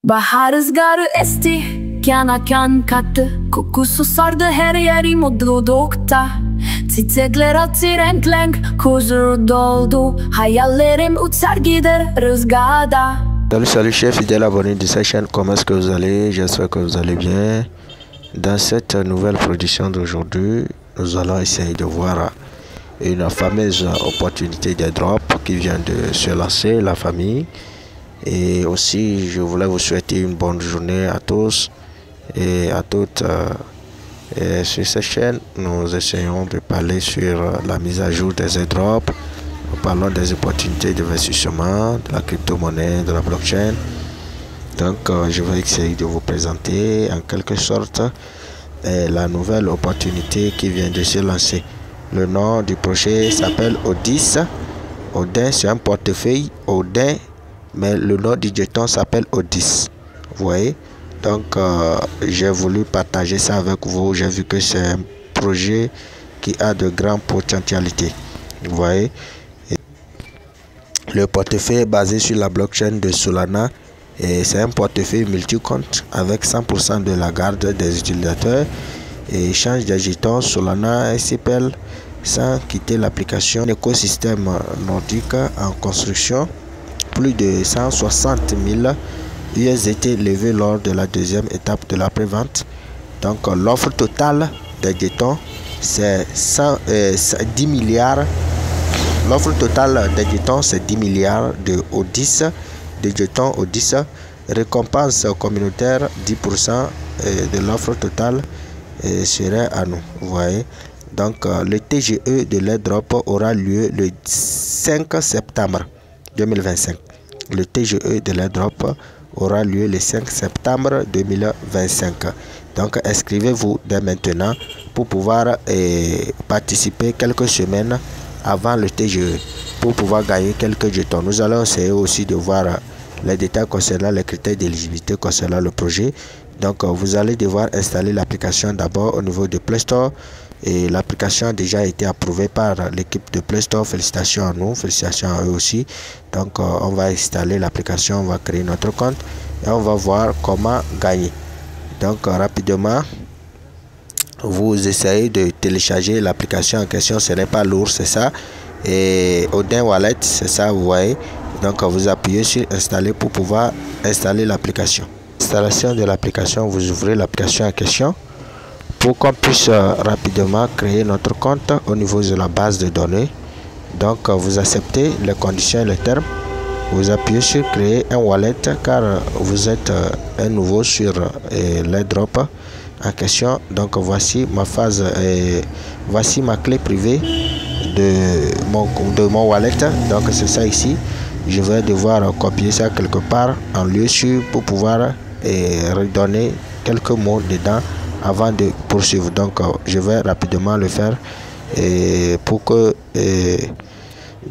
Bahar rüzgarı esti, kana kan kattı. Kokusu sardı her yeri mutlulukta. Çiçekler açtı renk, huzur doldu. Hayallerim uçar gider rüzgarda. Salut chers fidèles abonnés de cette chaîne, comment est-ce que vous allez? J'espère que vous allez bien. Dans cette nouvelle production d'aujourd'hui, nous allons essayer de voir une fameuse opportunité de drop qui vient de se lancer, la famille. Et aussi, je voulais vous souhaiter une bonne journée à tous et à toutes. Et sur cette chaîne, nous essayons de parler sur la mise à jour des airdrops. Nous parlons des opportunités d'investissement, de la crypto-monnaie, de la blockchain. Donc, je vais essayer de vous présenter en quelque sorte la nouvelle opportunité qui vient de se lancer. Le nom du projet s'appelle Odys. Odin, c'est un portefeuille Odin, mais le nom du jeton s'appelle Odys. Vous voyez? Donc, j'ai voulu partager ça avec vous. J'ai vu que c'est un projet qui a de grandes potentialités. Vous voyez? Le portefeuille est basé sur la blockchain de Solana et c'est un portefeuille multi-compte avec 100% de la garde des utilisateurs et échange des jetons Solana SPL sans quitter l'application. L'écosystème nordique en construction, plus de 160 000 USDT levés lors de la deuxième étape de la prévente. Donc l'offre totale des jetons c'est 10 milliards. L'offre totale des jetons, c'est 10 milliards de Odys, de jetons Odys. Récompense communautaire, 10% de l'offre totale serait à nous. Vous voyez? Donc, le TGE de l'airdrop aura lieu le 5 septembre 2025. Le TGE de l'airdrop aura lieu le 5 septembre 2025. Donc, inscrivez-vous dès maintenant pour pouvoir participer quelques semaines avant le TGE pour pouvoir gagner quelques jetons. Nous allons essayer aussi de voir les détails concernant les critères d'éligibilité concernant le projet. Donc vous allez devoir installer l'application d'abord au niveau de Play Store et l'application a déjà été approuvée par l'équipe de Play Store. Félicitations à nous, félicitations à eux aussi. Donc on va installer l'application, on va créer notre compte et on va voir comment gagner. Donc rapidement, vous essayez de télécharger l'application en question, ce n'est pas lourd, c'est ça. Et Odin Wallet, c'est ça, vous voyez. Donc vous appuyez sur installer pour pouvoir installer l'application. Installation de l'application, vous ouvrez l'application en question pour qu'on puisse rapidement créer notre compte au niveau de la base de données. Donc vous acceptez les conditions et les termes. Vous appuyez sur créer un wallet car vous êtes un nouveau sur l'airdrop en question. Donc voici ma phase, voici ma clé privée de mon wallet. Donc c'est ça ici. Je vais devoir copier ça quelque part en lieu sûr pour pouvoir redonner quelques mots dedans avant de poursuivre. Donc je vais rapidement le faire pour que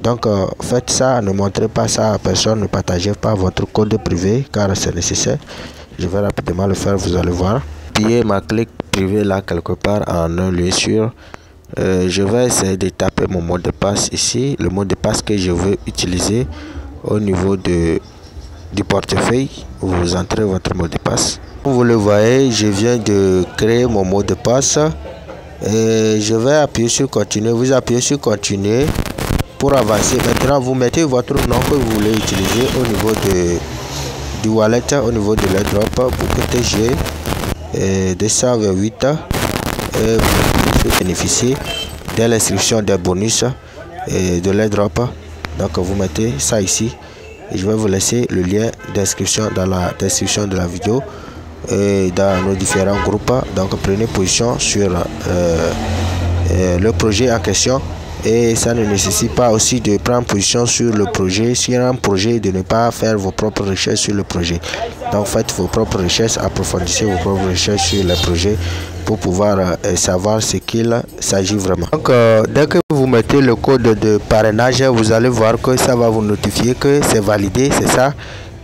donc faites ça, ne montrez pas ça à personne, ne partagez pas votre code privé car c'est nécessaire. Je vais rapidement le faire, vous allez voir. Ma clé privée là quelque part en un lieu sûr. Je vais essayer de taper mon mot de passe ici, le mot de passe que je veux utiliser au niveau du portefeuille. Vous entrez votre mot de passe. Comme vous le voyez, je viens de créer mon mot de passe et je vais appuyer sur continuer. Vous appuyez sur continuer pour avancer. Maintenant vous mettez votre nom que vous voulez utiliser au niveau du wallet, au niveau de l'airdrop pour que TG 228 vous bénéficier de l'inscription des bonus et de l'airdrop. Donc vous mettez ça ici et je vais vous laisser le lien d'inscription dans la description de la vidéo et dans nos différents groupes. Donc prenez position sur le projet en question et ça ne nécessite pas aussi de prendre position sur le projet, sur un projet, de ne pas faire vos propres recherches sur le projet. Donc faites vos propres recherches, approfondissez vos propres recherches sur le projet pour pouvoir savoir ce qu'il s'agit vraiment. Donc dès que vous mettez le code de parrainage, vous allez voir que ça va vous notifier que c'est validé, c'est ça.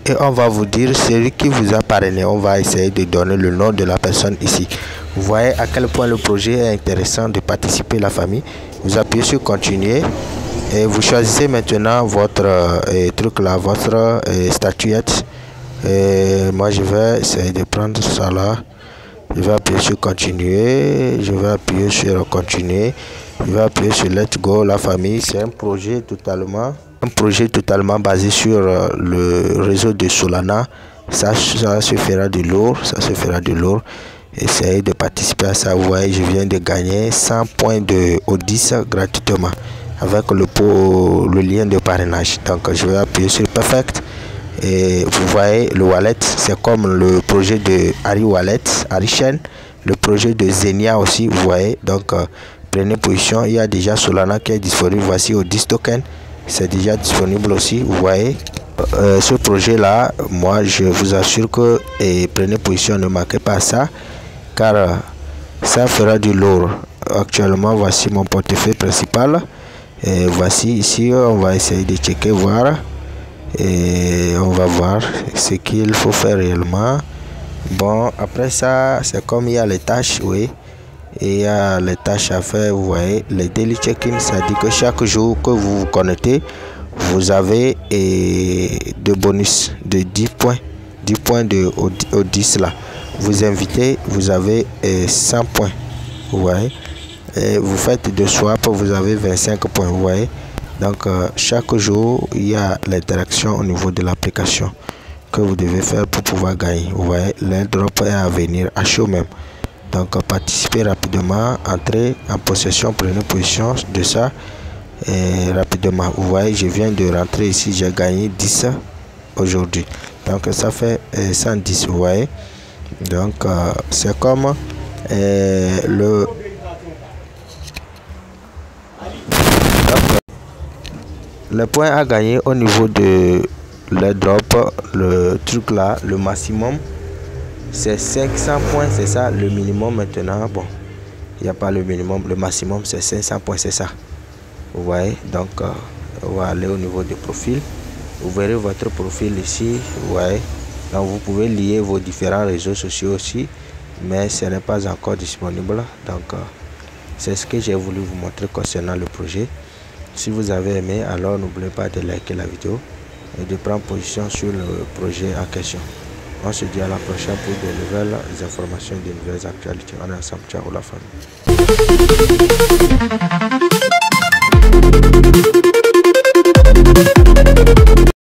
Et on va vous dire celui qui vous a parrainé. On va essayer de donner le nom de la personne ici. Vous voyez à quel point le projet est intéressant de participer la famille. Vous appuyez sur continuer et vous choisissez maintenant votre truc là, votre statuette Et moi je vais essayer de prendre ça là. Je vais appuyer sur continuer, je vais appuyer sur continuer, je vais appuyer sur let's go la famille. C'est un projet totalement basé sur le réseau de Solana. Ça se fera de lourd, Essayez de participer à ça. Vous voyez, je viens de gagner 100 points de O10 gratuitement avec le lien de parrainage. Donc je vais appuyer sur perfect. Et vous voyez le wallet, c'est comme le projet de Arichain, le projet de Zenia aussi, vous voyez. Donc prenez position, il y a déjà Solana qui est disponible. Voici O10 token, c'est déjà disponible aussi, vous voyez. Ce projet là, moi je vous assure que prenez position, ne manquez pas ça, car ça fera du lourd. Actuellement voici mon portefeuille principal, et voici ici, on va essayer de checker, voir. Et on va voir ce qu'il faut faire réellement. Bon, après ça, c'est comme il y a les tâches, oui, et il y a les tâches à faire. Vous voyez, les daily check-in, ça dit que chaque jour que vous vous connectez, vous avez de bonus de 10 points de O10 là. Vous invitez, vous avez 100 points, vous voyez, et vous faites de swap, vous avez 25 points, vous voyez. Donc chaque jour il y a l'interaction au niveau de l'application que vous devez faire pour pouvoir gagner. Vous voyez, l'airdrop est à venir à chaud même. Donc participez rapidement, entrez en possession, prenez position de ça rapidement. Vous voyez, je viens de rentrer ici, j'ai gagné 10 aujourd'hui. Donc ça fait 110, vous voyez. Donc c'est comme le point à gagner au niveau de l'airdrop, le truc là, le maximum c'est 500 points, c'est ça. Le minimum maintenant, bon, il n'y a pas le minimum, le maximum c'est 500 points, c'est ça. Vous voyez, donc on va aller au niveau du profil. Vous verrez votre profil ici, vous voyez. Donc vous pouvez lier vos différents réseaux sociaux aussi, mais ce n'est pas encore disponible. Donc c'est ce que j'ai voulu vous montrer concernant le projet. Si vous avez aimé, alors n'oubliez pas de liker la vidéo et de prendre position sur le projet en question. On se dit à la prochaine pour de nouvelles informations, de nouvelles actualités. On est ensemble, ciao la famille.